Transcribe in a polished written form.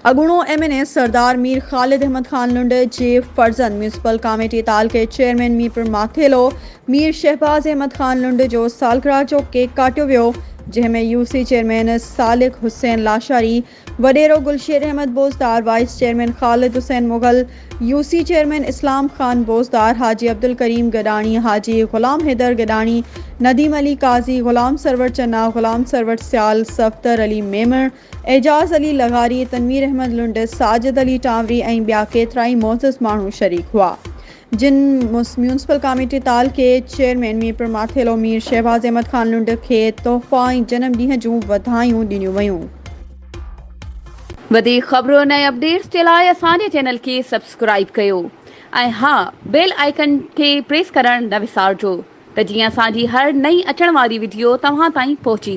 अगुणो MNA Sardar Mir Khalid Ahmed Khan Lund जे फर्जंद municipal committee तालके चेयरमैन मीरपुर माथेलो मीर शहबाज अहमद खान लुंड जो सालगिरह जो केक काटियो वियो, जंहिंमें UC चेयरमैन सालिक हुसैन लाशारी, वडेरो Gulsher Ahmed Bozdar, vice chairman Khalid Hussain Mughal, UC chairman Islam Khan Bozdar, Haji Abdul Karim Gadani, Haji Ghulam Haider Gadani, Nadeem Ali Qazi, Ghulam Sarwar Channa, Ghulam Sarwar Sial, Safdar Ali Memar, Ejaz Ali लगारी, Tanveer Ahmad लुंड, साजिद अली टावरी ऐं ॿिया केतिराई मोअज़्ज़ज़ माण्हू शरीक हुआ, जिन म्यूनसिपल कमेटी ताल के चेयरमैन मीरपुर माथेलो मीर शहबाज अहमद खान लुंड खे तोहफ़ा ऐं जनम ॾींहं जूं वाधायूं ॾिनियूं वयूं। वधीक ख़बरों ऐं अपडेट्स जे लाइ असांजे चैनल खे सब्सक्राइब कयो ऐं हा बेल आइकन खे प्रेस करणु न विसारिजो त जीअं असांजी हर नई अचण वारी वीडियो तव्हां ताईं पहुची